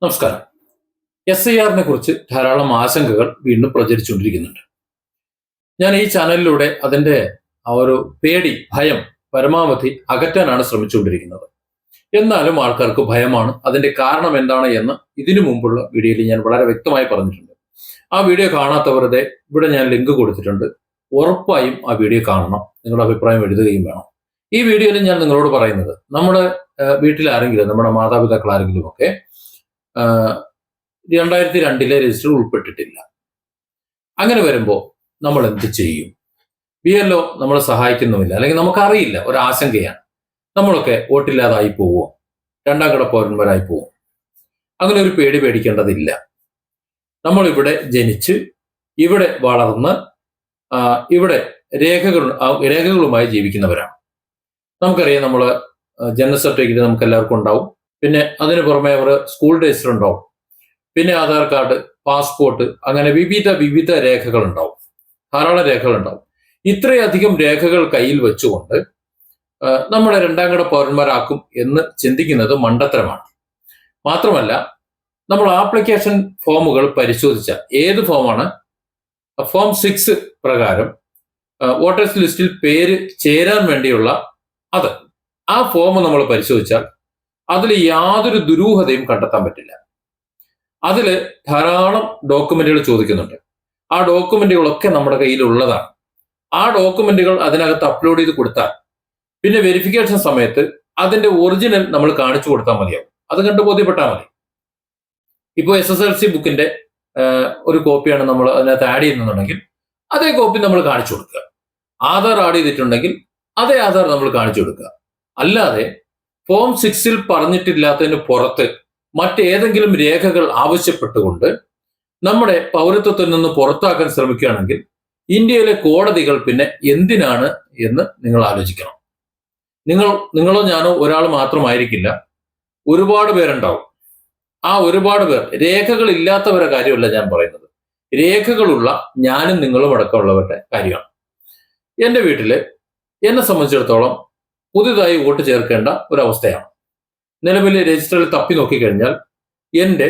നമസ്കാരം. SIR കുറിച്ച് ധാരാളം ആശങ്കകൾ വീണ്ടും പ്രചരിച്ചുകൊണ്ടിരിക്കുന്നുണ്ട്. ഞാൻ ഈ ചാനലിലൂടെ അതിന്റെ ആ ഒരു പേടി, ഭയം പരമാവധി അകറ്റാനാണ് ശ്രമിച്ചുകൊണ്ടിരിക്കുന്നത്. എന്നാലും ആൾക്കാർക്ക് ഭയമാണ്. അതിന്റെ കാരണം എന്താണ് എന്ന് ഇതിനു മുമ്പുള്ള വീഡിയോയിൽ ഞാൻ വളരെ വ്യക്തമായി പറഞ്ഞിട്ടുണ്ട്. ആ വീഡിയോ കാണാത്തവരുടെ ഇവിടെ ഞാൻ ലിങ്ക് കൊടുത്തിട്ടുണ്ട്. ഉറപ്പായും ആ വീഡിയോ കാണണം. നിങ്ങളുടെ അഭിപ്രായം എഴുതുകയും വേണം. ഈ വീഡിയോയിൽ ഞാൻ നിങ്ങളോട് പറയുന്നത്, നമ്മുടെ വീട്ടിൽ ആരെങ്കിലും, നമ്മുടെ മാതാപിതാക്കൾ ആരെങ്കിലും ഒക്കെ 2002 രജിസ്റ്റർ ഉൾപ്പെട്ടിട്ടില്ല. അങ്ങനെ വരുമ്പോൾ നമ്മൾ എന്ത് ചെയ്യും? BLO നമ്മളെ സഹായിക്കുന്നുമില്ല, അല്ലെങ്കിൽ നമുക്കറിയില്ല, ഒരു ആശങ്കയാണ്. നമ്മളൊക്കെ വോട്ടില്ലാതായി പോവോ, രണ്ടാം കിട പൗരന്മാരായി പോവും? അങ്ങനെ ഒരു പേടി പേടിക്കേണ്ടതില്ല. നമ്മൾ ഇവിടെ ജനിച്ച് ഇവിടെ വളർന്ന് ഇവിടെ രേഖകളുമായി ജീവിക്കുന്നവരാണ്. നമുക്കറിയാം, നമ്മൾ ജനന സർട്ടിഫിക്കറ്റ് നമുക്ക് എല്ലാവർക്കും ഉണ്ടാവും. പിന്നെ അതിന് പുറമെ അവർ സ്കൂൾ രജിസ്റ്റർ ഉണ്ടാവും. പിന്നെ ആധാർ കാർഡ്, പാസ്പോർട്ട്, അങ്ങനെ വിവിധ രേഖകൾ ഉണ്ടാവും. ധാരാളം രേഖകൾ ഉണ്ടാവും. ഇത്രയധികം രേഖകൾ കയ്യിൽ വെച്ചുകൊണ്ട് നമ്മളെ രണ്ടാം കിട പൗരന്മാരാക്കും എന്ന് ചിന്തിക്കുന്നത് മണ്ടത്തരമാണ്. മാത്രമല്ല, നമ്മൾ ആപ്ലിക്കേഷൻ ഫോമുകൾ പരിശോധിച്ച ഏത് ഫോമാണ്, ഫോം 6 പ്രകാരം വോട്ടേഴ്സ് ലിസ്റ്റിൽ പേര് ചേരാൻ വേണ്ടിയുള്ള ആ ഫോം നമ്മൾ പരിശോധിച്ചാൽ അതിൽ യാതൊരു ദുരൂഹതയും കണ്ടെത്താൻ പറ്റില്ല. അതിൽ ധാരാളം ഡോക്യുമെന്റുകൾ ചോദിക്കുന്നുണ്ട്. ആ ഡോക്യുമെന്റുകളൊക്കെ നമ്മുടെ കയ്യിലുള്ളതാണ്. ആ ഡോക്യുമെന്റുകൾ അതിനകത്ത് അപ്ലോഡ് ചെയ്ത് കൊടുത്താൽ പിന്നെ വെരിഫിക്കേഷൻ സമയത്ത് അതിന്റെ ഒറിജിനൽ നമ്മൾ കാണിച്ചു കൊടുത്താൽ മതിയാവും. അത് കണ്ട് ബോധ്യപ്പെട്ടാൽ മതി. ഇപ്പോൾ SSLC ബുക്കിന്റെ ഒരു കോപ്പിയാണ് നമ്മൾ അതിനകത്ത് ആഡ് ചെയ്യുന്നുണ്ടെങ്കിൽ അതേ കോപ്പി നമ്മൾ കാണിച്ചു കൊടുക്കുക. ആധാർ ആഡ് ചെയ്തിട്ടുണ്ടെങ്കിൽ അതേ ആധാർ നമ്മൾ കാണിച്ചു കൊടുക്കുക. അല്ലാതെ ഫോം 6 പറഞ്ഞിട്ടില്ലാത്തതിന് പുറത്ത് മറ്റേതെങ്കിലും രേഖകൾ ആവശ്യപ്പെട്ടുകൊണ്ട് നമ്മുടെ പൗരത്വത്തിൽ നിന്ന് പുറത്താക്കാൻ ശ്രമിക്കുകയാണെങ്കിൽ ഇന്ത്യയിലെ കോടതികൾ പിന്നെ എന്തിനാണ് എന്ന് നിങ്ങൾ ആലോചിക്കണം. നിങ്ങളോ ഞാനോ ഒരാൾ മാത്രമായിരിക്കില്ല, ഒരുപാട് പേരുണ്ടാവും. ആ ഒരുപാട് പേർ, രേഖകൾ ഇല്ലാത്തവരുടെ കാര്യമല്ല ഞാൻ പറയുന്നത്, രേഖകളുള്ള ഞാനും നിങ്ങളും അടക്കമുള്ളവരുടെ കാര്യമാണ്. എൻ്റെ വീട്ടില് എന്നെ സംബന്ധിച്ചിടത്തോളം പുതുതായി വോട്ട് ചേർക്കേണ്ട ഒരവസ്ഥയാണ്. നിലവിൽ രജിസ്റ്ററിൽ തപ്പി നോക്കിക്കഴിഞ്ഞാൽ എൻ്റെ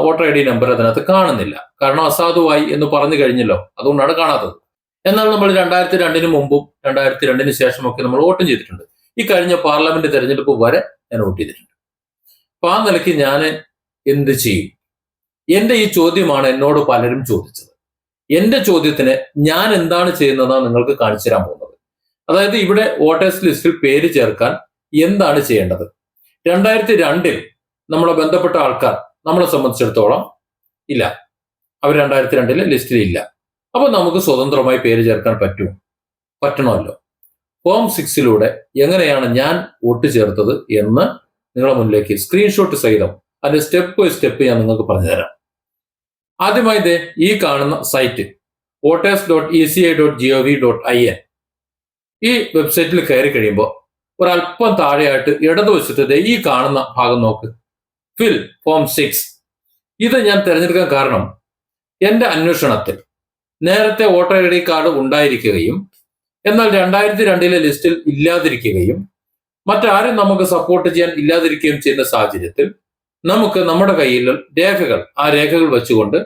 വോട്ടർ ID നമ്പർ അതിനകത്ത് കാണുന്നില്ല. കാരണം അസാധുവായി എന്ന് പറഞ്ഞു കഴിഞ്ഞല്ലോ, അതുകൊണ്ടാണ് കാണാത്തത്. എന്നാൽ നമ്മൾ 2002 മുമ്പും 2002 ശേഷമൊക്കെ നമ്മൾ വോട്ടും ചെയ്തിട്ടുണ്ട്. ഈ കഴിഞ്ഞ പാർലമെന്റ് തെരഞ്ഞെടുപ്പ് വരെ ഞാൻ വോട്ട് ചെയ്തിട്ടുണ്ട്. അപ്പൊ ആ നിലയ്ക്ക് ഞാൻ എന്ത് ചെയ്യും? എന്റെ ഈ ചോദ്യമാണ് എന്നോട് പലരും ചോദിച്ചത്. എന്റെ ചോദ്യത്തിന് ഞാൻ എന്താണ് ചെയ്യുന്നതാണ് നിങ്ങൾക്ക് കാണിച്ചു തരാൻ പോകുന്നത്. അതായത്, ഇവിടെ വോട്ടേഴ്സ് ലിസ്റ്റിൽ പേര് ചേർക്കാൻ എന്താണ് ചെയ്യേണ്ടത്? 2002 നമ്മളെ ബന്ധപ്പെട്ട ആൾക്കാർ നമ്മളെ സംബന്ധിച്ചിടത്തോളം ഇല്ല, അവർ 2002 ലിസ്റ്റിൽ ഇല്ല. അപ്പൊ നമുക്ക് സ്വതന്ത്രമായി പേര് ചേർക്കാൻ പറ്റണമല്ലോ. ഫോം 6 എങ്ങനെയാണ് ഞാൻ വോട്ട് ചേർത്തത് എന്ന് നിങ്ങളുടെ മുന്നിലേക്ക് സ്ക്രീൻഷോട്ട് സഹിതം അതിന്റെ സ്റ്റെപ്പ് ബൈ സ്റ്റെപ്പ് ഞാൻ നിങ്ങൾക്ക് പറഞ്ഞുതരാം. ആദ്യമായി ഈ കാണുന്ന സൈറ്റ് voters.eci.gov.in, ഈ വെബ്സൈറ്റിൽ കയറി കഴിയുമ്പോൾ ഒരല്പം താഴെയായിട്ട് ഇടതുവശത്ത് ഈ കാണുന്ന ഭാഗം നോക്ക്, ഫിൽ ഫോം 6. ഇത് ഞാൻ തിരഞ്ഞെടുക്കാൻ കാരണം, എന്റെ അന്വേഷണത്തിൽ നേരത്തെ വോട്ടർ ID കാർഡ് ഉണ്ടായിരിക്കുകയും എന്നാൽ 2002 ലിസ്റ്റിൽ ഇല്ലാതിരിക്കുകയും മറ്റാരും നമുക്ക് സപ്പോർട്ട് ചെയ്യാൻ ഇല്ലാതിരിക്കുകയും ചെയ്യുന്ന സാഹചര്യത്തിൽ നമുക്ക് നമ്മുടെ കയ്യിൽ ആ രേഖകൾ വെച്ചുകൊണ്ട്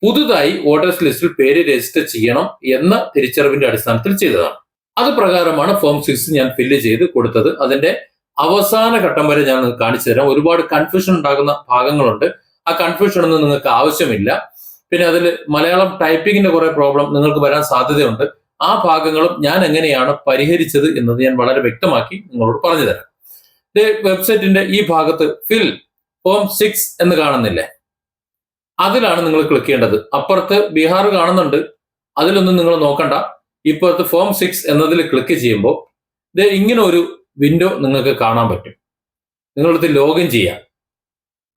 പുതുതായി വോട്ടേഴ്സ് ലിസ്റ്റിൽ പേര് രജിസ്റ്റർ ചെയ്യണം എന്ന തിരിച്ചറിവിന്റെ അടിസ്ഥാനത്തിൽ ചെയ്തതാണ്. അത് പ്രകാരമാണ് ഫോം 6 ഞാൻ ഫില്ല് ചെയ്ത് കൊടുത്തത്. അതിന്റെ അവസാന ഘട്ടം വരെ ഞാൻ നിങ്ങൾക്ക് കാണിച്ചു തരാം. ഒരുപാട് കൺഫ്യൂഷൻ ഉണ്ടാകുന്ന ഭാഗങ്ങളുണ്ട്. ആ കൺഫ്യൂഷൻ ഒന്നും നിങ്ങൾക്ക് ആവശ്യമില്ല. പിന്നെ അതിൽ മലയാളം ടൈപ്പിങ്ങിന്റെ കുറെ പ്രോബ്ലം നിങ്ങൾക്ക് വരാൻ സാധ്യതയുണ്ട്. ആ ഭാഗങ്ങളും ഞാൻ എങ്ങനെയാണ് പരിഹരിച്ചത് എന്നത് ഞാൻ വളരെ വ്യക്തമാക്കി നിങ്ങളോട് പറഞ്ഞു തരാം. വെബ്സൈറ്റിന്റെ ഈ ഭാഗത്ത് ഫിൽ ഫോം 6 എന്ന് കാണുന്നില്ലേ, അതിലാണ് നിങ്ങൾ ക്ലിക്ക് ചെയ്യേണ്ടത്. അപ്പുറത്ത് ബീഹാർ കാണുന്നുണ്ട്, അതിലൊന്നും നിങ്ങൾ നോക്കണ്ട. ഇപ്പോഴത്തെ ഫോം 6 എന്നതിൽ ക്ലിക്ക് ചെയ്യുമ്പോൾ ഇങ്ങനെ ഒരു വിൻഡോ നിങ്ങൾക്ക് കാണാൻ പറ്റും. നിങ്ങളടുത്ത് ലോഗിൻ ചെയ്യാം.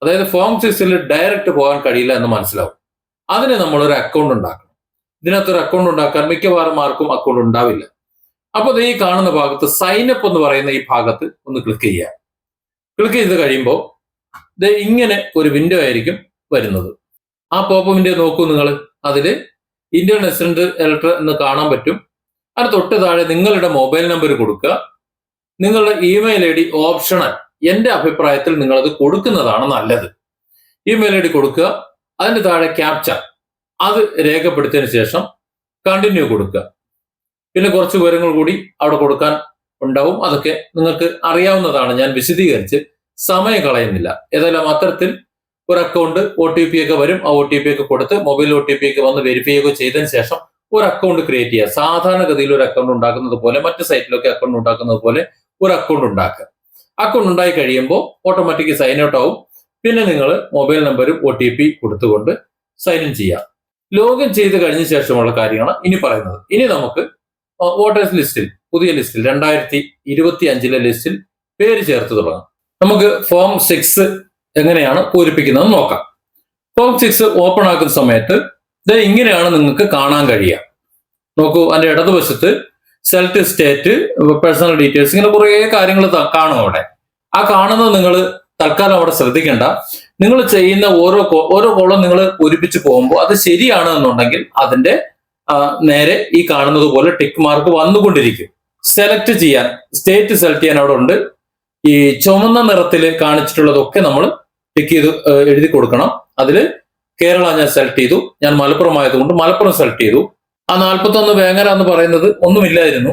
അതായത് ഫോം 6 ഡയറക്റ്റ് പോകാൻ കഴിയില്ല എന്ന് മനസ്സിലാവും. അതിന് നമ്മളൊരു അക്കൗണ്ട് ഉണ്ടാക്കണം. ഇതിനകത്തൊരു അക്കൗണ്ട് ഉണ്ടാക്കാൻ മിക്കവാറും ആർക്കും അക്കൗണ്ട് ഉണ്ടാവില്ല. അപ്പൊ ഈ കാണുന്ന ഭാഗത്ത് സൈനപ്പ് എന്ന് പറയുന്ന ഈ ഭാഗത്ത് ഒന്ന് ക്ലിക്ക് ചെയ്യുക. ക്ലിക്ക് ചെയ്ത് കഴിയുമ്പോൾ ഇങ്ങനെ ഒരു വിൻഡോ ആയിരിക്കും വരുന്നത്. ആ പോപ്പ് വിൻഡോ നോക്കൂ നിങ്ങൾ. അതിൽ ഇന്ത്യൻ റെസിഡന്റ് എലക്ടർ എന്ന് കാണാൻ പറ്റും. അതിന് തൊട്ട് താഴെ നിങ്ങളുടെ മൊബൈൽ നമ്പർ കൊടുക്കുക. നിങ്ങളുടെ ഇമെയിൽ ID ഓപ്ഷണൽ. എന്റെ അഭിപ്രായത്തിൽ നിങ്ങളത് കൊടുക്കുന്നതാണ് നല്ലത്. ഇമെയിൽ ഐ ഡി കൊടുക്കുക. അതിന്റെ താഴെ ക്യാപ്ച അത് രേഖപ്പെടുത്തിയതിനു ശേഷം കണ്ടിന്യൂ കൊടുക്കുക. പിന്നെ കുറച്ച് വിവരങ്ങൾ കൂടി അവിടെ കൊടുക്കാൻ ഉണ്ടാവും. അതൊക്കെ നിങ്ങൾക്ക് അറിയാവുന്നതാണ്, ഞാൻ വിശദീകരിച്ച് സമയം കളയുന്നില്ല. ഏതായാലും അത്തരത്തിൽ ഒരു അക്കൗണ്ട് OTP ഒക്കെ വരും. ആ OTP ഒക്കെ കൊടുത്ത് മൊബൈൽ OTP ഒക്കെ വന്ന് വെരിഫൈ ഒക്കെ ചെയ്തതിന് ശേഷം ഒരു അക്കൗണ്ട് ക്രിയേറ്റ് ചെയ്യുക. സാധാരണഗതിയിൽ ഒരു അക്കൗണ്ട് ഉണ്ടാക്കുന്നത് പോലെ, മറ്റ് സൈറ്റിലൊക്കെ അക്കൗണ്ട് ഉണ്ടാക്കുന്നത് പോലെ ഒരു അക്കൗണ്ട് ഉണ്ടാക്കുക. അക്കൗണ്ട് ഉണ്ടായി കഴിയുമ്പോൾ ഓട്ടോമാറ്റിക് സൈൻ ഔട്ട് ആവും. പിന്നെ നിങ്ങൾ മൊബൈൽ നമ്പറും OTP കൊടുത്തുകൊണ്ട് സൈൻ ഇൻ ചെയ്യുക. ലോഗിൻ ചെയ്ത് കഴിഞ്ഞ ശേഷമുള്ള കാര്യമാണ് ഇനി പറയുന്നത്. ഇനി നമുക്ക് വോട്ടേഴ്സ് ലിസ്റ്റിൽ, പുതിയ ലിസ്റ്റിൽ 2025 ലിസ്റ്റിൽ പേര് ചേർത്ത് തുടങ്ങാം. നമുക്ക് ഫോം 6 എങ്ങനെയാണ് പൂരിപ്പിക്കുന്നത് നോക്കാം. ഫോം 6 ഓപ്പൺ ആക്കുന്ന സമയത്ത് ഇത് ഇങ്ങനെയാണ് നിങ്ങൾക്ക് കാണാൻ കഴിയുക. നോക്കൂ, അതിന്റെ ഇടതുവശത്ത് സെലക്ട് സ്റ്റേറ്റ്, പേഴ്സണൽ ഡീറ്റെയിൽസ്, ഇങ്ങനെ കുറെ കാര്യങ്ങൾ കാണും അവിടെ. ആ കാണുന്നത് നിങ്ങൾ തൽക്കാലം അവിടെ ശ്രദ്ധിക്കേണ്ട. നിങ്ങൾ ചെയ്യുന്ന ഓരോ കോളം നിങ്ങൾ പൂരിപ്പിച്ച് പോകുമ്പോൾ അത് ശരിയാണ് എന്നുണ്ടെങ്കിൽ അതിന്റെ നേരെ ഈ കാണുന്നത് പോലെ ടിക്ക് മാർക്ക് വന്നുകൊണ്ടിരിക്കും. സെലക്ട് ചെയ്യാൻ, സ്റ്റേറ്റ് സെലക്ട് ചെയ്യാൻ അവിടെ ഉണ്ട്. ഈ ചുമന്ന നിറത്തിൽ കാണിച്ചിട്ടുള്ളതൊക്കെ നമ്മൾ ടിക്ക് ചെയ്ത് എഴുതി കൊടുക്കണം. അതിൽ കേരള ഞാൻ സെലക്ട് ചെയ്തു. ഞാൻ മലപ്പുറം ആയതുകൊണ്ട് മലപ്പുറം സെലക്ട് ചെയ്തു. ആ 41 വേങ്ങര എന്ന് പറയുന്നത് ഒന്നുമില്ലായിരുന്നു.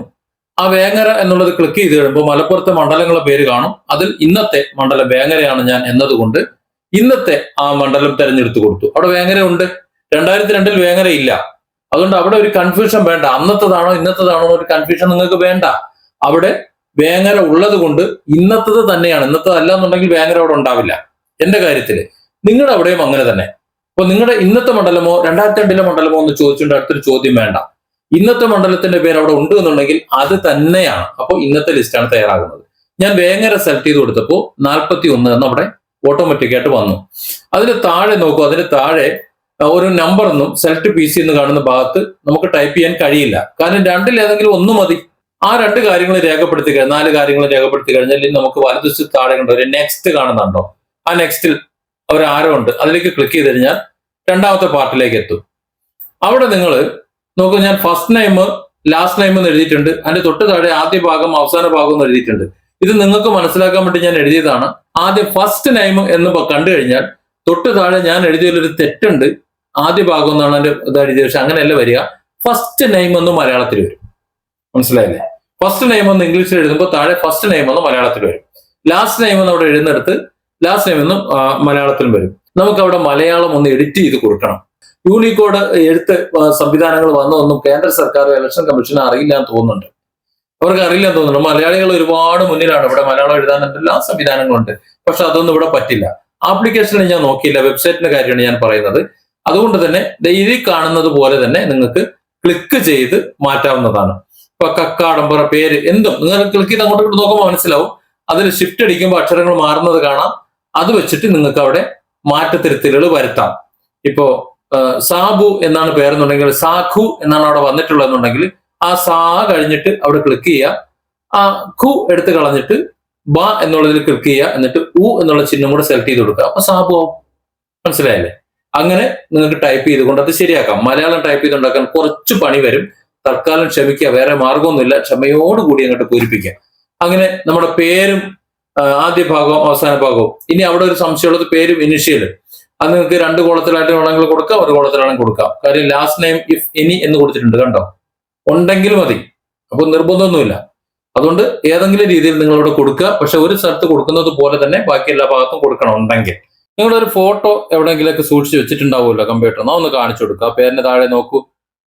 ആ വേങ്ങര എന്നുള്ളത് ക്ലിക്ക് ചെയ്ത് കഴിയുമ്പോൾ മലപ്പുറത്തെ മണ്ഡലങ്ങളുടെ പേര് കാണും. അതിൽ ഇന്നത്തെ മണ്ഡലം വേങ്ങരയാണ് ഞാൻ എന്നതുകൊണ്ട് ഇന്നത്തെ ആ മണ്ഡലം തെരഞ്ഞെടുത്ത് കൊടുത്തു. അവിടെ വേങ്ങര ഉണ്ട്. 2002 വേങ്ങര ഇല്ല. അതുകൊണ്ട് അവിടെ ഒരു കൺഫ്യൂഷൻ വേണ്ട. അന്നത്തതാണോ ഇന്നത്തതാണോ ഒരു കൺഫ്യൂഷൻ നിങ്ങൾക്ക് വേണ്ട. അവിടെ വേങ്ങര ഉള്ളത് കൊണ്ട് ഇന്നത്തത് തന്നെയാണ്. ഇന്നത്തതല്ല എന്നുണ്ടെങ്കിൽ വേങ്ങര അവിടെ ഉണ്ടാവില്ല. എന്റെ കാര്യത്തിൽ നിങ്ങളുടെ അവിടെയും അങ്ങനെ തന്നെ. അപ്പൊ നിങ്ങളുടെ ഇന്നത്തെ മണ്ഡലമോ 2002 മണ്ഡലമോ എന്ന് ചോദിച്ചുകൊണ്ട് അടുത്തൊരു ചോദ്യം വേണ്ട. ഇന്നത്തെ മണ്ഡലത്തിന്റെ പേര് അവിടെ ഉണ്ട് എന്നുണ്ടെങ്കിൽ അത് തന്നെയാണ്. അപ്പോൾ ഇന്നത്തെ ലിസ്റ്റാണ് തയ്യാറാകുന്നത്. ഞാൻ വേങ്ങര സെലക്ട് ചെയ്ത് കൊടുത്തപ്പോൾ 41 എന്ന് അവിടെ ഓട്ടോമാറ്റിക് ആയിട്ട് വന്നു. അതിന് താഴെ നോക്കൂ, അതിന് താഴെ ഒരു നമ്പർ എന്നും സെലക്ട് PC എന്ന് കാണുന്ന ഭാഗത്ത് നമുക്ക് ടൈപ്പ് ചെയ്യാൻ കഴിയില്ല. കാരണം രണ്ടിൽ ഏതെങ്കിലും ഒന്ന് മതി. ആ 2 കാര്യങ്ങൾ രേഖപ്പെടുത്തി കഴിഞ്ഞാൽ, 4 കാര്യങ്ങൾ രേഖപ്പെടുത്തി കഴിഞ്ഞാൽ നമുക്ക് വലതുവശത്ത് താഴെ കണ്ടോ ഒരു നെക്സ്റ്റ് കാണുന്നുണ്ടോ? ആ നെക്സ്റ്റിൽ ഒരു ആരോ ഉണ്ട്. അതിലേക്ക് ക്ലിക്ക് ചെയ്ത് കഴിഞ്ഞാൽ രണ്ടാമത്തെ പാർട്ടിലേക്ക് എത്തും. അവിടെ നിങ്ങൾ നോക്കൂ, ഞാൻ ഫസ്റ്റ് നെയിം ലാസ്റ്റ് നെയിം എന്ന് എഴുതിയിട്ടുണ്ട്. അതിന്റെ തൊട്ട് താഴെ ആദ്യ ഭാഗം അവസാന ഭാഗം എന്ന് എഴുതിയിട്ടുണ്ട്. ഇത് നിങ്ങൾക്ക് മനസ്സിലാക്കാൻ വേണ്ടി ഞാൻ എഴുതിയതാണ്. ആദ്യം ഫസ്റ്റ് നെയിം എന്ന് കണ്ടു കഴിഞ്ഞാൽ തൊട്ട് താഴെ ഞാൻ എഴുതിയൊരു തെറ്റുണ്ട്. ആദ്യ ഭാഗം എന്നാണ് എന്റെ ഇത് എഴുതിയത്. പക്ഷെ അങ്ങനെയല്ല വരിക. ഫസ്റ്റ് നെയിം എന്ന് മലയാളത്തിൽ വരും. മനസ്സിലായില്ലേ? ഫസ്റ്റ് നെയിം എന്ന് ഇംഗ്ലീഷിൽ എഴുതുമ്പോൾ താഴെ ഫസ്റ്റ് നെയിം എന്ന് മലയാളത്തിൽ വരും. ലാസ്റ്റ് നെയിം എന്ന് അവിടെ എഴുതുന്നിടത്ത് ലാസ്റ്റ് നെയിം എന്നും മലയാളത്തിലും വരും. നമുക്ക് അവിടെ മലയാളം ഒന്ന് എഡിറ്റ് ചെയ്ത് കൊടുക്കണം. യൂണിക്കോഡ് എഴുത്ത് സംവിധാനങ്ങൾ വന്നതൊന്നും കേന്ദ്ര സർക്കാർ ഇലക്ഷൻ കമ്മീഷന് അറിയില്ല എന്ന് തോന്നുന്നുണ്ട്. അവർക്ക് അറിയില്ല എന്ന് തോന്നുന്നുണ്ട്. മലയാളികൾ ഒരുപാട് മുന്നിലാണ്. ഇവിടെ മലയാളം എഴുതാൻ എല്ലാ സംവിധാനങ്ങളുണ്ട്. പക്ഷെ അതൊന്നും ഇവിടെ പറ്റില്ല. ആപ്ലിക്കേഷനിൽ ഞാൻ നോക്കിയില്ല. വെബ്സൈറ്റിന്റെ കാര്യമാണ് ഞാൻ പറയുന്നത്. അതുകൊണ്ട് തന്നെ ഇതിൽ കാണുന്നത് പോലെ തന്നെ നിങ്ങൾക്ക് ക്ലിക്ക് ചെയ്ത് മാറ്റാവുന്നതാണ്. ഇപ്പൊ കക്കാടമ്പറ പേര് എന്തും നിങ്ങൾ ക്ലിക്ക് ചെയ്ത് അങ്ങോട്ട് നോക്കുമ്പോൾ മനസ്സിലാവും. അതിൽ ഷിഫ്റ്റ് അടിക്കുമ്പോൾ അക്ഷരങ്ങൾ മാറുന്നത് കാണാം. അത് വെച്ചിട്ട് നിങ്ങൾക്ക് അവിടെ മാറ്റത്തിരുത്തലുകൾ വരുത്താം. ഇപ്പോ സാബു എന്നാണ് പേരെന്നുണ്ടെങ്കിൽ സാഖു എന്നാണ് അവിടെ വന്നിട്ടുള്ളതെന്നുണ്ടെങ്കിൽ ആ സാ കഴിഞ്ഞിട്ട് അവിടെ ക്ലിക്ക് ചെയ്യുക. ആ ഖു എടുത്ത് കളഞ്ഞിട്ട് ബ എന്നുള്ളതിൽ ക്ലിക്ക് ചെയ്യുക. എന്നിട്ട് ഉ എന്നുള്ള ചിഹ്നം കൂടെ സെലക്ട് ചെയ്ത് കൊടുക്കുക. അപ്പൊ സാബു ആവും. മനസ്സിലായല്ലേ? അങ്ങനെ നിങ്ങൾക്ക് ടൈപ്പ് ചെയ്തുകൊണ്ട് അത് ശരിയാക്കാം. മലയാളം ടൈപ്പ് ചെയ്തുണ്ടാക്കാൻ കുറച്ച് പണി വരും. തൽക്കാലം ക്ഷമിക്കുക, വേറെ മാർഗമൊന്നുമില്ല. ക്ഷമയോടുകൂടി അങ്ങോട്ട് പൂരിപ്പിക്കുക. അങ്ങനെ നമ്മുടെ പേരും ആദ്യ ഭാഗവും അവസാന ഭാഗവും. ഇനി അവിടെ ഒരു സംശയമുള്ളത് പേരും ഇനിഷ്യൽ. അത് നിങ്ങൾക്ക് 2 കോളത്തിലായിട്ട് വേണമെങ്കിൽ കൊടുക്കാം, 1 കോളത്തിലാണെങ്കിൽ കൊടുക്കാം. കാര്യം ലാസ്റ്റ് നെയിം ഇഫ് എനി എന്ന് കൊടുത്തിട്ടുണ്ട്, കണ്ടോ? ഉണ്ടെങ്കിൽ മതി. അപ്പൊ നിർബന്ധമൊന്നുമില്ല. അതുകൊണ്ട് ഏതെങ്കിലും രീതിയിൽ നിങ്ങൾ ഇവിടെ കൊടുക്കുക. പക്ഷെ ഒരു സ്ഥലത്ത് കൊടുക്കുന്നത് പോലെ തന്നെ ബാക്കി എല്ലാ ഭാഗത്തും കൊടുക്കണം. ഉണ്ടെങ്കിൽ നിങ്ങളൊരു ഫോട്ടോ എവിടെയെങ്കിലൊക്കെ സൂക്ഷിച്ച് വെച്ചിട്ടുണ്ടാവുമല്ലോ കമ്പ്യൂട്ടർ, ഒന്ന് കാണിച്ചു കൊടുക്കുക. പേരിന് താഴെ നോക്കൂ,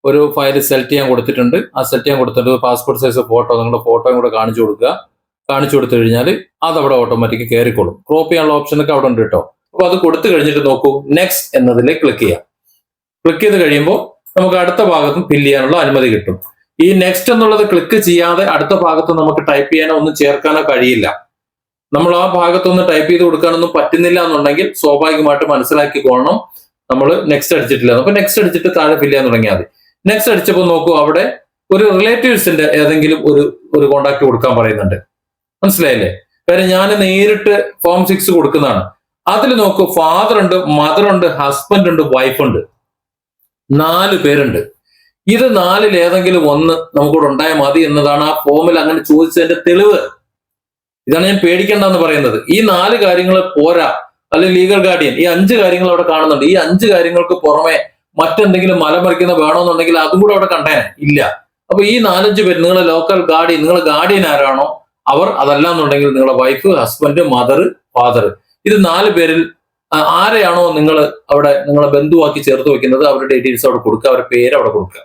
ഒരു ഫയൽ സെലക്ട് ചെയ്യാൻ കൊടുത്തിട്ടുണ്ട്. ആ സെലക്ട് ചെയ്യാൻ കൊടുത്തിട്ട് പാസ്പോർട്ട് സൈസ് ഫോട്ടോ, നിങ്ങളുടെ ഫോട്ടോയും കൂടെ കാണിച്ചു കൊടുക്കുക. കാണിച്ചു കൊടുത്തു കഴിഞ്ഞാൽ അത് അവിടെ ഓട്ടോമാറ്റിക് കയറിക്കോളും. ക്രോപ്പ് ചെയ്യാനുള്ള ഓപ്ഷനൊക്കെ അവിടെ ഉണ്ട് കേട്ടോ. അപ്പൊ അത് കൊടുത്തു കഴിഞ്ഞിട്ട് നോക്കൂ, നെക്സ്റ്റ് എന്നതിലേക്ക് ക്ലിക്ക് ചെയ്യാം. ക്ലിക്ക് ചെയ്ത് കഴിയുമ്പോൾ നമുക്ക് അടുത്ത ഭാഗത്തും ഫില്ല് ചെയ്യാനുള്ള അനുമതി കിട്ടും. ഈ നെക്സ്റ്റ് എന്നുള്ളത് ക്ലിക്ക് ചെയ്യാതെ അടുത്ത ഭാഗത്ത് നമുക്ക് ടൈപ്പ് ചെയ്യാനോ ഒന്നും ചേർക്കാനോ കഴിയില്ല. നമ്മൾ ആ ഭാഗത്തൊന്ന് ടൈപ്പ് ചെയ്ത് കൊടുക്കാനൊന്നും പറ്റുന്നില്ല എന്നുണ്ടെങ്കിൽ സ്വാഭാവികമായിട്ട് മനസ്സിലാക്കിക്കോളണം നമ്മൾ നെക്സ്റ്റ് അടിച്ചിട്ടില്ല. അപ്പൊ നെക്സ്റ്റ് അടിച്ചിട്ട് താഴെ ഫില്ല് ചെയ്യാൻ തുടങ്ങിയാൽ മതി. നെക്സ്റ്റ് അടിച്ചപ്പോൾ നോക്കൂ, അവിടെ ഒരു റിലേറ്റീവ്സിന്റെ ഏതെങ്കിലും ഒരു കോണ്ടാക്ട് കൊടുക്കാൻ പറയുന്നുണ്ട്. മനസ്സിലായില്ലേ? കാര്യം ഞാൻ നേരിട്ട് ഫോം 6 കൊടുക്കുന്നതാണ്. അതിൽ നോക്കൂ, ഫാദർ ഉണ്ട്, മദർ ഉണ്ട്, ഹസ്ബൻഡ് ഉണ്ട്, വൈഫ് ഉണ്ട്. 4 പേരുണ്ട്. ഇത് 4-ൽ ഏതെങ്കിലും ഒന്ന് നമുക്കിവിടെ ഉണ്ടായാൽ മതി എന്നതാണ് ആ ഫോമിൽ അങ്ങനെ ചോദിച്ചതിന്റെ തെളിവ്. ഇതാണ് ഞാൻ പേടിക്കേണ്ടെന്ന് പറയുന്നത്. ഈ 4 കാര്യങ്ങൾ പോരാ. അല്ലെങ്കിൽ ലീഗൽ ഗാർഡിയൻ, ഈ 5 കാര്യങ്ങൾ അവിടെ കാണുന്നുണ്ട്. ഈ 5 കാര്യങ്ങൾക്ക് പുറമെ മറ്റെന്തെങ്കിലും മലമറിക്കുന്ന വേണമെന്നുണ്ടെങ്കിൽ അതും കൂടെ അവിടെ കണ്ടേനെ ഇല്ല. അപ്പൊ ഈ 4-5 പേര്, നിങ്ങളെ ലോക്കൽ ഗാർഡിയൻ, നിങ്ങളെ ഗാർഡിയൻ ആരാണോ അവർ, അതല്ല എന്നുണ്ടെങ്കിൽ നിങ്ങളുടെ വൈഫ്, ഹസ്ബൻഡ്, മദർ, ഫാദർ, ഇത് 4 പേരിൽ ആരെയാണോ നിങ്ങൾ അവിടെ നിങ്ങളെ ബന്ധുവാക്കി ചേർത്ത് വെക്കുന്നത് അവരുടെ ഡീറ്റെയിൽസ് അവിടെ കൊടുക്കുക, അവരുടെ പേര് അവിടെ കൊടുക്കുക.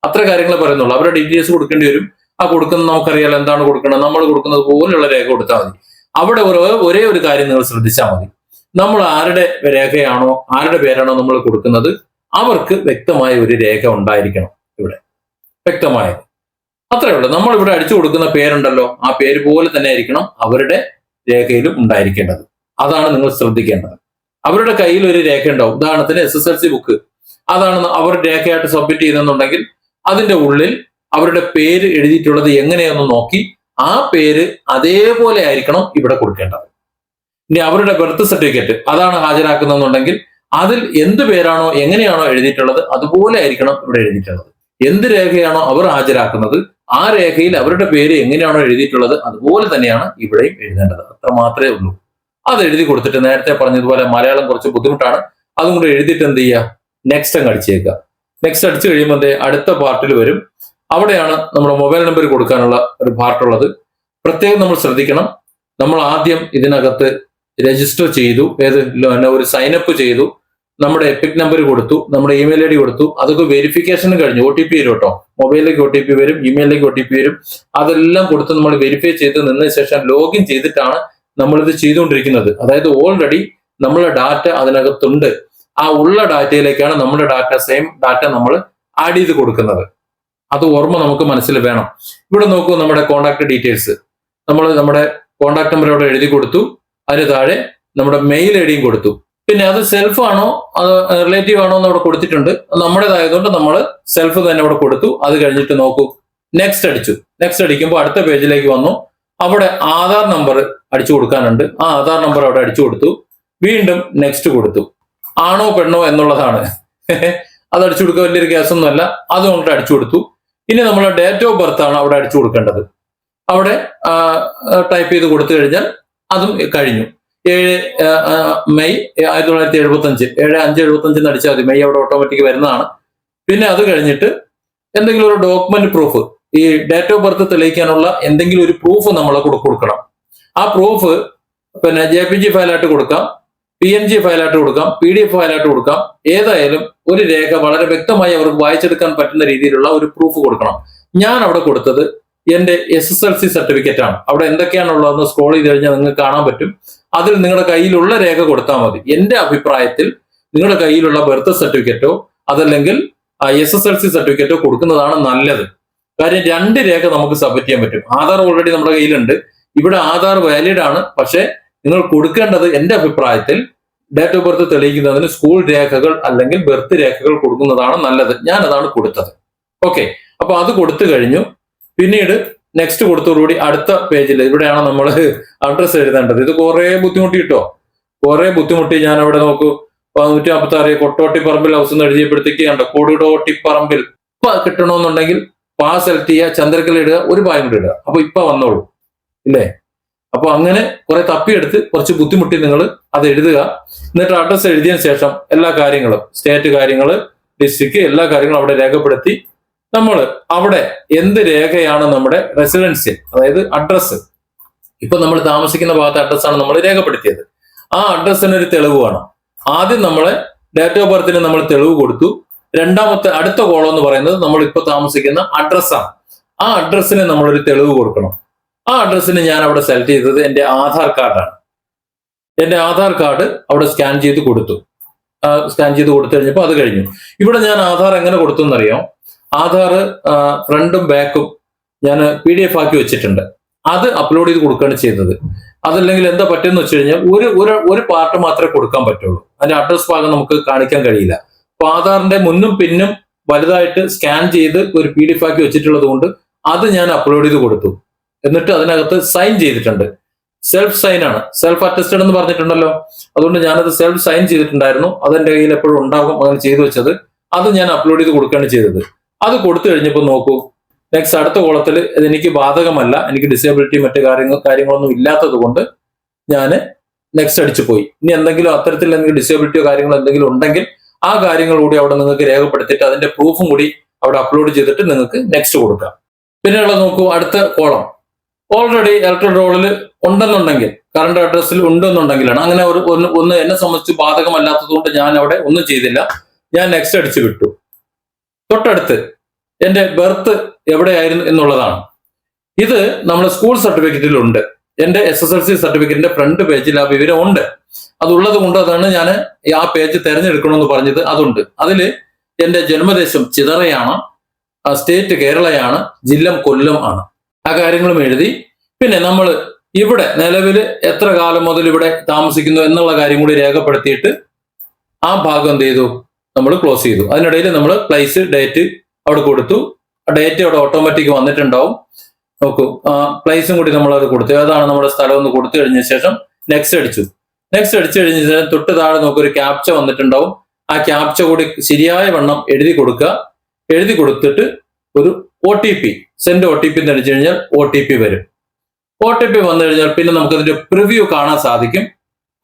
അത്ര കാര്യങ്ങൾ പറയുന്നുള്ളൂ. അവരുടെ ഡീറ്റെയിൽസ് കൊടുക്കേണ്ടി വരും. ആ കൊടുക്കുന്നത് നമുക്കറിയാലോ എന്താണ് കൊടുക്കുന്നത്. നമ്മൾ കൊടുക്കുന്നത് പോലെയുള്ള രേഖ കൊടുത്താൽ മതി. അവിടെ ഒരേ ഒരു കാര്യം നിങ്ങൾ ശ്രദ്ധിച്ചാൽ മതി. നമ്മൾ ആരുടെ രേഖയാണോ, ആരുടെ പേരാണോ നമ്മൾ കൊടുക്കുന്നത് അവർക്ക് വ്യക്തമായ ഒരു രേഖ ഉണ്ടായിരിക്കണം ഇവിടെ, വ്യക്തമായത്. അത്രേ ഉള്ളൂ. നമ്മൾ ഇവിടെ അടിച്ചു കൊടുക്കുന്ന പേരുണ്ടല്ലോ, ആ പേര് പോലെ തന്നെ ആയിരിക്കണം അവരുടെ രേഖയിലും ഉണ്ടായിരിക്കേണ്ടത്. അതാണ് നിങ്ങൾ ശ്രദ്ധിക്കേണ്ടത്. അവരുടെ കയ്യിൽ ഒരു രേഖ ഉണ്ടാവും. ഉദാഹരണത്തിന് SSLC ബുക്ക്, അതാണ് അവർ രേഖയായിട്ട് സബ്മിറ്റ് ചെയ്തെന്നുണ്ടെങ്കിൽ അതിന്റെ ഉള്ളിൽ അവരുടെ പേര് എഴുതിയിട്ടുള്ളത് എങ്ങനെയെന്ന് നോക്കി ആ പേര് അതേപോലെ ആയിരിക്കണം ഇവിടെ കൊടുക്കേണ്ടത്. ഇനി അവരുടെ ബർത്ത് സർട്ടിഫിക്കറ്റ് അതാണ് ഹാജരാക്കുന്നതെന്നുണ്ടെങ്കിൽ അതിൽ എന്ത് പേരാണോ എങ്ങനെയാണോ എഴുതിയിട്ടുള്ളത് അതുപോലെ ആയിരിക്കണം ഇവിടെ എഴുതിയിട്ടുള്ളത്. എന്ത് രേഖയാണോ അവർ ഹാജരാക്കുന്നത് ആ രേഖയിൽ അവരുടെ പേര് എങ്ങനെയാണോ എഴുതിയിട്ടുള്ളത് അതുപോലെ തന്നെയാണ് ഇവിടെയും എഴുതേണ്ടത്. അത്ര മാത്രമേ ഉള്ളൂ. അത് എഴുതി കൊടുത്തിട്ട് നേരത്തെ പറഞ്ഞതുപോലെ മലയാളം കുറച്ച് ബുദ്ധിമുട്ടാണ്, അതും കൂടെ എഴുതിയിട്ട് എന്ത് ചെയ്യുക, നെക്സ്റ്റ് അങ്ങ് അടിച്ചേക്കുക. നെക്സ്റ്റ് അടിച്ചു കഴിയുമ്പോൾ അടുത്ത പാർട്ടിൽ വരും. അവിടെയാണ് നമ്മുടെ മൊബൈൽ നമ്പർ കൊടുക്കാനുള്ള ഒരു പാർട്ടുള്ളത്. പ്രത്യേകം നമ്മൾ ശ്രദ്ധിക്കണം. നമ്മൾ ആദ്യം ഇതിനകത്ത് രജിസ്റ്റർ ചെയ്തു, ഒരു സൈനപ്പ് ചെയ്തു, നമ്മുടെ എപ്പിക് നമ്പർ കൊടുത്തു, നമ്മുടെ ഇമെയിൽ ID കൊടുത്തു. അതൊക്കെ വെരിഫിക്കേഷൻ കഴിഞ്ഞു. OTP വരും കേട്ടോ, മൊബൈലിലേക്ക് OTP വരും, ഇമെയിലിലേക്ക് OTP വരും. അതെല്ലാം കൊടുത്ത് നമ്മൾ വെരിഫൈ ചെയ്ത് നിന്നതിന് ശേഷം ലോഗിൻ ചെയ്തിട്ടാണ് നമ്മളിത് ചെയ്തുകൊണ്ടിരിക്കുന്നത്. അതായത് ഓൾറെഡി നമ്മളെ ഡാറ്റ അതിനകത്തുണ്ട്. ആ ഉള്ള ഡാറ്റയിലേക്കാണ് നമ്മുടെ ഡാറ്റ, സെയിം ഡാറ്റ നമ്മൾ ആഡ് ചെയ്ത് കൊടുക്കുന്നത്. അത് ഓർമ്മ നമുക്ക് മനസ്സിൽ വേണം. ഇവിടെ നോക്കൂ, നമ്മുടെ കോൺടാക്ട് ഡീറ്റെയിൽസ് നമ്മൾ നമ്മുടെ കോൺടാക്ട് നമ്പർ അവിടെ എഴുതി കൊടുത്തു. അതിന് താഴെ നമ്മുടെ മെയിൽ ID കൊടുത്തു. പിന്നെ അത് സെൽഫ് ആണോ അത് റിലേറ്റീവ് ആണോ എന്ന് അവിടെ കൊടുത്തിട്ടുണ്ട്. നമ്മുടേതായതുകൊണ്ട് നമ്മൾ സെൽഫ് തന്നെ അവിടെ കൊടുത്തു. അത് കഴിഞ്ഞിട്ട് നോക്കൂ, നെക്സ്റ്റ് അടിച്ചു. നെക്സ്റ്റ് അടിക്കുമ്പോൾ അടുത്ത പേജിലേക്ക് വന്നു. അവിടെ ആധാർ നമ്പർ അടിച്ചു കൊടുക്കാനുണ്ട്. ആ ആധാർ നമ്പർ അവിടെ അടിച്ചു കൊടുത്തു. വീണ്ടും നെക്സ്റ്റ് കൊടുത്തു. ആണോ പെണ്ണോ എന്നുള്ളതാണ്. അത് അടിച്ചു കൊടുക്കുക വലിയൊരു കേസൊന്നുമല്ല. അത് കൊണ്ട് അടിച്ചു കൊടുത്തു. ഇനി നമ്മൾ ഡേറ്റ് ഓഫ് ബർത്ത് ആണ് അവിടെ അടിച്ചു കൊടുക്കേണ്ടത്. അവിടെ ടൈപ്പ് ചെയ്ത് കൊടുത്തു കഴിഞ്ഞാൽ അതും കഴിഞ്ഞു. 7 മെയ് 1975, 7/5/75 അടിച്ചാൽ മതി. മെയ് അവിടെ ഓട്ടോമാറ്റിക് വരുന്നതാണ്. പിന്നെ അത് കഴിഞ്ഞിട്ട് എന്തെങ്കിലും ഒരു ഡോക്യുമെന്റ് പ്രൂഫ്, ഈ ഡേറ്റ് ഓഫ് ബർത്ത് തെളിയിക്കാനുള്ള എന്തെങ്കിലും ഒരു പ്രൂഫ് നമ്മൾ കൊടുക്കണം. ആ പ്രൂഫ് പിന്നെ JPG ഫയലായിട്ട് കൊടുക്കാം, PNG ഫയലായിട്ട് കൊടുക്കാം, PDF ഫയലായിട്ട് കൊടുക്കാം. ഏതായാലും ഒരു രേഖ വളരെ വ്യക്തമായി അവർക്ക് വായിച്ചെടുക്കാൻ പറ്റുന്ന രീതിയിലുള്ള ഒരു പ്രൂഫ് കൊടുക്കണം. ഞാൻ അവിടെ കൊടുത്തത് എന്റെ SSLC സർട്ടിഫിക്കറ്റ് ആണ്. അവിടെ എന്തൊക്കെയാണുള്ളതെന്ന് സ്ക്രോൾ ചെയ്ത് കഴിഞ്ഞാൽ നിങ്ങൾക്ക് കാണാൻ പറ്റും. അതിൽ നിങ്ങളുടെ കയ്യിലുള്ള രേഖ കൊടുത്താൽ മതി. എന്റെ അഭിപ്രായത്തിൽ നിങ്ങളുടെ കയ്യിലുള്ള ബർത്ത് സർട്ടിഫിക്കറ്റോ അതല്ലെങ്കിൽ SSLC സർട്ടിഫിക്കറ്റോ കൊടുക്കുന്നതാണ് നല്ലത്. കാര്യം 2 രേഖ നമുക്ക് സബ്മിറ്റ് ചെയ്യാൻ പറ്റും. ആധാർ ഓൾറെഡി നമ്മുടെ കയ്യിലുണ്ട്. ഇവിടെ ആധാർ വാലിഡ് ആണ്. പക്ഷെ നിങ്ങൾ കൊടുക്കേണ്ടത് എന്റെ അഭിപ്രായത്തിൽ ഡേറ്റ് ഓഫ് ബർത്ത് തെളിയിക്കുന്നതിന് സ്കൂൾ രേഖകൾ അല്ലെങ്കിൽ ബർത്ത് രേഖകൾ കൊടുക്കുന്നതാണ് നല്ലത്. ഞാൻ അതാണ് കൊടുത്തത്. ഓക്കെ, അപ്പൊ അത് കൊടുത്തു കഴിഞ്ഞു. പിന്നീട് നെക്സ്റ്റ് കൊടുത്തോടുകൂടി അടുത്ത പേജിൽ ഇവിടെയാണ് നമ്മൾ അഡ്രസ് എഴുതേണ്ടത്. ഇത് കുറെ ബുദ്ധിമുട്ടി കിട്ടോ, കുറെ ബുദ്ധിമുട്ടി. ഞാൻ അവിടെ നോക്കൂ, 156 കൊട്ടോട്ടിപ്പറമ്പിൽ ഹൗസ് എന്ന് എഴുതിയപ്പോഴത്തേക്ക് കണ്ടോ കൊടുടോട്ടിപ്പറമ്പിൽ. ഇപ്പൊ കിട്ടണമെന്നുണ്ടെങ്കിൽ സെലക്ട് ചെയ്യുക, ചന്ദ്രക്കല ഇടുക, ഒരു പായം കൂടി ഇടുക. അപ്പൊ ഇപ്പൊ വന്നോളൂ ഇല്ലേ. അപ്പൊ അങ്ങനെ കുറെ തപ്പിയെടുത്ത് കുറച്ച് ബുദ്ധിമുട്ടി നിങ്ങൾ അത് എഴുതുക. എന്നിട്ട് അഡ്രസ് എഴുതിയതിനു ശേഷം എല്ലാ കാര്യങ്ങളും, സ്റ്റേറ്റ് കാര്യങ്ങൾ, ഡിസ്ട്രിക്ട്, എല്ലാ കാര്യങ്ങളും അവിടെ രേഖപ്പെടുത്തി നമ്മൾ അവിടെ എന്ത് രേഖയാണ് നമ്മുടെ റെസിഡൻഷ്യൽ, അതായത് അഡ്രസ്സ്, ഇപ്പൊ നമ്മൾ താമസിക്കുന്ന ഭാഗത്തെ അഡ്രസ്സാണ് നമ്മൾ രേഖപ്പെടുത്തിയത്. ആ അഡ്രസ്സിന് ഒരു തെളിവ് വേണം. ആദ്യം നമ്മളെ ഡേറ്റ് ഓഫ് ബർത്തിന് നമ്മൾ തെളിവ് കൊടുത്തു. രണ്ടാമത്തെ അടുത്ത കോളം എന്ന് പറയുന്നത് നമ്മൾ ഇപ്പൊ താമസിക്കുന്ന അഡ്രസ്സാണ്. ആ അഡ്രസ്സിന് നമ്മളൊരു തെളിവ് കൊടുക്കണം. ആ അഡ്രസ്സിന് ഞാൻ അവിടെ സെലക്ട് ചെയ്തത് എന്റെ ആധാർ കാർഡാണ്. എന്റെ ആധാർ കാർഡ് അവിടെ സ്കാൻ ചെയ്ത് കൊടുത്തു. സ്കാൻ ചെയ്ത് കൊടുത്തു കഴിഞ്ഞപ്പോൾ അത് കഴിഞ്ഞു. ഇവിടെ ഞാൻ ആധാർ എങ്ങനെ കൊടുത്തു എന്നറിയാം. ആധാർ ഫ്രണ്ടും ബാക്കും ഞാൻ PDF ആക്കി വെച്ചിട്ടുണ്ട്. അത് അപ്ലോഡ് ചെയ്ത് കൊടുക്കുകയാണ് ചെയ്തത്. അതല്ലെങ്കിൽ എന്താ പറ്റുമെന്ന് വെച്ച് കഴിഞ്ഞാൽ ഒരു പാർട്ട് മാത്രമേ കൊടുക്കാൻ പറ്റുള്ളൂ. അതിന്റെ അഡ്രസ് ഭാഗം നമുക്ക് കാണിക്കാൻ കഴിയില്ല. അപ്പൊ ആധാറിന്റെ മുന്നും പിന്നും വലുതായിട്ട് സ്കാൻ ചെയ്ത് ഒരു PDF ആക്കി വെച്ചിട്ടുള്ളത് കൊണ്ട് അത് ഞാൻ അപ്ലോഡ് ചെയ്ത് കൊടുത്തു. എന്നിട്ട് അതിനകത്ത് സൈൻ ചെയ്തിട്ടുണ്ട്. സെൽഫ് സൈൻ ആണ്, സെൽഫ് അറ്റസ്റ്റഡ് എന്ന് പറഞ്ഞിട്ടുണ്ടല്ലോ. അതുകൊണ്ട് ഞാനത് സെൽഫ് സൈൻ ചെയ്തിട്ടുണ്ടായിരുന്നു. അതെന്റെ കയ്യിൽ എപ്പോഴും ഉണ്ടാകും, അങ്ങനെ ചെയ്തു വെച്ചത്. അത് ഞാൻ അപ്ലോഡ് ചെയ്ത് കൊടുക്കുകയാണ് ചെയ്തത്. അത് കൊടുത്തു കഴിഞ്ഞപ്പോൾ നോക്കൂ, നെക്സ്റ്റ് അടുത്ത കോളത്തിൽ ഇതെനിക്ക് ബാധകമല്ല, എനിക്ക് ഡിസേബിലിറ്റി മറ്റു കാര്യങ്ങളൊന്നും ഇല്ലാത്തത് കൊണ്ട് ഞാൻ നെക്സ്റ്റ് അടിച്ചു പോയി. ഇനി എന്തെങ്കിലും അത്തരത്തിൽ എന്തെങ്കിലും ഡിസേബിലിറ്റിയോ കാര്യങ്ങളോ എന്തെങ്കിലും ഉണ്ടെങ്കിൽ ആ കാര്യങ്ങൾ കൂടി അവിടെ നിങ്ങൾക്ക് രേഖപ്പെടുത്തിയിട്ട് അതിന്റെ പ്രൂഫും കൂടി അവിടെ അപ്ലോഡ് ചെയ്തിട്ട് നിങ്ങൾക്ക് നെക്സ്റ്റ് കൊടുക്കാം. പിന്നെയുള്ള നോക്കൂ, അടുത്ത കോളം ഓൾറെഡി ഇലക്ട്രൽ റോളിൽ ഉണ്ടെന്നുണ്ടെങ്കിൽ, കറണ്ട് അഡ്രസ്സിൽ ഉണ്ടെന്നുണ്ടെങ്കിലാണ്. അങ്ങനെ ഒന്ന് എന്നെ സംബന്ധിച്ച് ബാധകമല്ലാത്തത് കൊണ്ട് ഞാൻ അവിടെ ഒന്നും ചെയ്തില്ല, ഞാൻ നെക്സ്റ്റ് അടിച്ചു വിട്ടു. തൊട്ടടുത്ത് എന്റെ ബർത്ത് എവിടെയായിരുന്നു എന്നുള്ളതാണ്. ഇത് നമ്മുടെ സ്കൂൾ സർട്ടിഫിക്കറ്റിലുണ്ട്. എന്റെ SSLC സർട്ടിഫിക്കറ്റിന്റെ ഫ്രണ്ട് പേജിൽ ആ വിവരം ഉണ്ട്. അതുള്ളത് കൊണ്ട് അതാണ് ഞാൻ ആ പേജ് തിരഞ്ഞെടുക്കണമെന്ന് പറഞ്ഞത്. അതുണ്ട്. അതിൽ എന്റെ ജന്മദേശം ചിതറയാണ്, സ്റ്റേറ്റ് കേരളയാണ്, ജില്ല കൊല്ലം ആണ്. ആ കാര്യങ്ങളും എഴുതി. പിന്നെ നമ്മൾ ഇവിടെ നിലവിൽ എത്ര കാലം മുതൽ ഇവിടെ താമസിക്കുന്നു എന്നുള്ള കാര്യം കൂടി രേഖപ്പെടുത്തിയിട്ട് ആ ഭാഗം എന്ത് ചെയ്തു, നമ്മൾ ക്ലോസ് ചെയ്തു. അതിനിടയിൽ നമ്മൾ പ്ലേസ്, ഡേറ്റ് അവിടെ കൊടുത്തു. ആ ഡേറ്റ് അവിടെ ഓട്ടോമാറ്റിക് വന്നിട്ടുണ്ടാവും. നോക്കൂ, പ്ലേസും കൂടി നമ്മൾ അത് കൊടുത്തു. ഏതാണ് നമ്മുടെ സ്ഥലം എന്ന് കൊടുത്തു കഴിഞ്ഞ ശേഷം നെക്സ്റ്റ് അടിച്ചു. നെക്സ്റ്റ് അടിച്ചു കഴിഞ്ഞ ശേഷം തൊട്ട് താഴെ നമുക്ക് ഒരു ക്യാപ്ച വന്നിട്ടുണ്ടാവും. ആ ക്യാപ്ച കൂടി ശരിയായ വണ്ണം എഴുതി കൊടുക്കുക. എഴുതി കൊടുത്തിട്ട് ഒരു OTP, സെൻഡ് OTP എന്ന് അടിച്ചു കഴിഞ്ഞാൽ OTP വരും. OTP വന്നു കഴിഞ്ഞാൽ പിന്നെ നമുക്ക് അതിന്റെ പ്രിവ്യൂ കാണാൻ സാധിക്കും.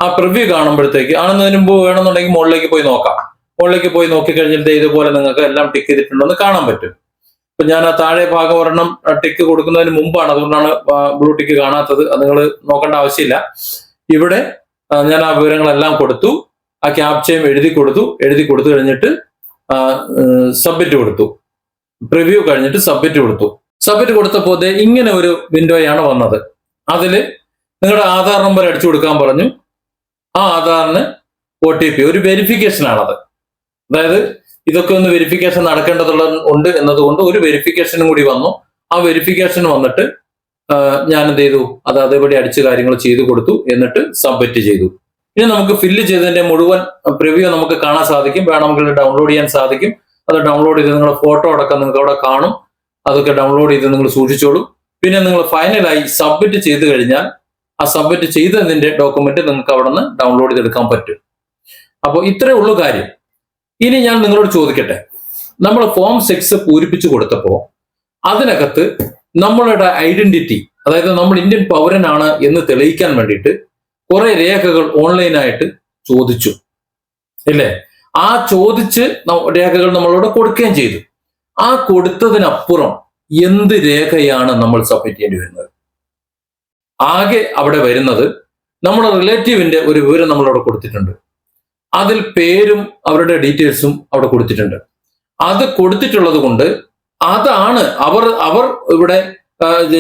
ആ പ്രിവ്യൂ കാണുമ്പോഴത്തേക്ക് ആണെന്നതിന് മുമ്പ് വേണമെന്നുണ്ടെങ്കിൽ മുകളിലേക്ക് പോയി നോക്കാം. മുകളിലേക്ക് പോയി നോക്കിക്കഴിഞ്ഞിട്ട് ഇതുപോലെ നിങ്ങൾക്ക് എല്ലാം ടിക്ക് ചെയ്തിട്ടുണ്ടെന്ന് കാണാൻ പറ്റും. ഇപ്പൊ ഞാൻ ആ താഴെ ഭാഗം ഒരെണ്ണം ടിക്ക് കൊടുക്കുന്നതിന് മുമ്പാണ്, അതുകൊണ്ടാണ് ബ്ലൂ ടിക്ക് കാണാത്തത്. അത് നിങ്ങൾ നോക്കേണ്ട ആവശ്യമില്ല. ഇവിടെ ഞാൻ ആ വിവരങ്ങളെല്ലാം കൊടുത്തു. ആ ക്യാപ്ചയും എഴുതി കൊടുത്തു കഴിഞ്ഞിട്ട് സബ്മിറ്റ് കൊടുത്തു. പ്രിവ്യൂ കഴിഞ്ഞിട്ട് സബ്മിറ്റ് കൊടുത്തു. സബ്മിറ്റ് കൊടുത്തപ്പോൾ ഇങ്ങനെ ഒരു വിൻഡോയാണ് വന്നത്. അതിൽ നിങ്ങളുടെ ആധാർ നമ്പർ അടിച്ചു കൊടുക്കാൻ പറഞ്ഞു. ആ ആധാറിന് OTP, ഒരു വെരിഫിക്കേഷൻ ആണത്. അതായത് ഇതൊക്കെ ഒന്ന് വെരിഫിക്കേഷൻ ഉണ്ട് എന്നതുകൊണ്ട് ഒരു വെരിഫിക്കേഷനും കൂടി വന്നു. ആ വെരിഫിക്കേഷൻ വന്നിട്ട് ഞാൻ എന്ത് ചെയ്തു, അത് അതേപടി അടിച്ച് കാര്യങ്ങൾ ചെയ്തു കൊടുത്തു. എന്നിട്ട് സബ്മിറ്റ് ചെയ്തു. ഇനി നമുക്ക് ഫില്ല് ചെയ്തതിന്റെ മുഴുവൻ പ്രിവ്യൂ നമുക്ക് കാണാൻ സാധിക്കും. വേണമെങ്കിൽ ഡൗൺലോഡ് ചെയ്യാൻ സാധിക്കും. അത് ഡൗൺലോഡ് ചെയ്ത് നിങ്ങളുടെ ഫോട്ടോ അടക്കം നിങ്ങൾക്ക് അവിടെ കാണും. അതൊക്കെ ഡൗൺലോഡ് ചെയ്ത് നിങ്ങൾ സൂക്ഷിച്ചോളൂ. പിന്നെ നിങ്ങൾ ഫൈനലായി സബ്മിറ്റ് ചെയ്ത് കഴിഞ്ഞാൽ ആ സബ്മിറ്റ് ചെയ്തതിന്റെ ഡോക്യുമെന്റ് നിങ്ങൾക്ക് അവിടെ നിന്ന് ഡൗൺലോഡ് ചെയ്തെടുക്കാൻ പറ്റും. അപ്പോൾ ഇത്രയേ ഉള്ളൂ കാര്യം. ഇനി ഞാൻ നിങ്ങളോട് ചോദിക്കട്ടെ, നമ്മൾ ഫോം 6 പൂരിപ്പിച്ചു കൊടുത്തപ്പോൾ അതിനകത്ത് നമ്മളുടെ ഐഡന്റിറ്റി, അതായത് നമ്മൾ ഇന്ത്യൻ പൗരനാണ് എന്ന് തെളിയിക്കാൻ വേണ്ടിയിട്ട് കുറെ രേഖകൾ ഓൺലൈനായിട്ട് ചോദിച്ചു, ഇല്ലേ? ആ ചോദിച്ച് രേഖകൾ നമ്മളോട് കൊടുക്കുകയും ചെയ്തു. ആ കൊടുത്തതിനപ്പുറം എന്ത് രേഖയാണ് നമ്മൾ സബ്മിറ്റ് ചെയ്യേണ്ടി വരുന്നത്? ആകെ അവിടെ വരുന്നത് നമ്മുടെ റിലേറ്റീവിന്റെ ഒരു വിവരം നമ്മളവിടെ കൊടുത്തിട്ടുണ്ട്. അതിൽ പേരും അവരുടെ ഡീറ്റെയിൽസും അവിടെ കൊടുത്തിട്ടുണ്ട്. അത് കൊടുത്തിട്ടുള്ളത് കൊണ്ട് അതാണ് അവർ ഇവിടെ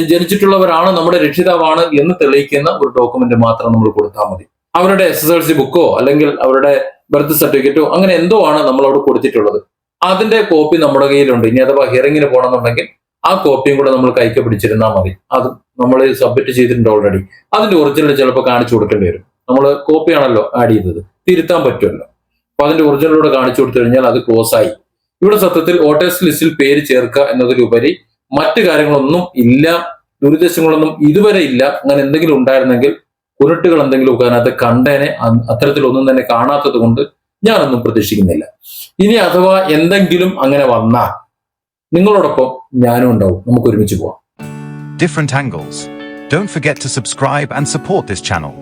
ജനിച്ചിട്ടുള്ളവരാണ്, നമ്മുടെ രക്ഷിതാവാണ് എന്ന് തെളിയിക്കുന്ന ഒരു ഡോക്യുമെന്റ് മാത്രം നമ്മൾ കൊടുത്താൽ മതി. അവരുടെ SSLC ബുക്കോ അല്ലെങ്കിൽ അവരുടെ ബർത്ത് സർട്ടിഫിക്കറ്റോ അങ്ങനെ എന്തോ ആണ് നമ്മൾ അവിടെ കൊടുത്തിട്ടുള്ളത്. അതിന്റെ കോപ്പി നമ്മുടെ കയ്യിലുണ്ട്. ഇനി അഥവാ ഹിയറിങ്ങിന് പോകണമെന്നുണ്ടെങ്കിൽ ആ കോപ്പിയും കൂടെ നമ്മൾ കൈക്ക് പിടിച്ചിരുന്നാൽ മതി. അത് നമ്മൾ സബ്മിറ്റ് ചെയ്തിട്ടുണ്ട് ഓൾറെഡി. അതിന്റെ ഒറിജിനൽ ചിലപ്പോൾ കാണിച്ചു കൊടുക്കേണ്ടി വരും. നമ്മൾ കോപ്പിയാണല്ലോ ആഡ് ചെയ്തത്, തിരുത്താൻ പറ്റുമല്ലോ. അപ്പൊ അതിന്റെ ഒറിജിനലൂടെ കാണിച്ചു കൊടുത്തു കഴിഞ്ഞാൽ അത് ക്ലോസ് ആയി. ഇവിടെ സത്യത്തിൽ വോട്ടേഴ്സ് ലിസ്റ്റിൽ പേര് ചേർക്കുക എന്നതിലുപരി മറ്റു കാര്യങ്ങളൊന്നും ഇല്ല, ദുരുദ്ദേശങ്ങളൊന്നും ഇതുവരെ ഇല്ല. അങ്ങനെ എന്തെങ്കിലും ഉണ്ടായിരുന്നെങ്കിൽ കുരുട്ടുകൾ എന്തെങ്കിലും അതിനകത്ത് കണ്ടേനെ. അത്തരത്തിലൊന്നും തന്നെ കാണാത്തത് കൊണ്ട് ഞാനൊന്നും പ്രതീക്ഷിക്കുന്നില്ല. ഇനി അഥവാ എന്തെങ്കിലും അങ്ങനെ വന്നാൽ നിങ്ങളോടൊപ്പം ഞാനും ഉണ്ടാവും. നമുക്ക് ഒരുമിച്ച് പോവാം. Different angles. Don't forget to subscribe and support this channel.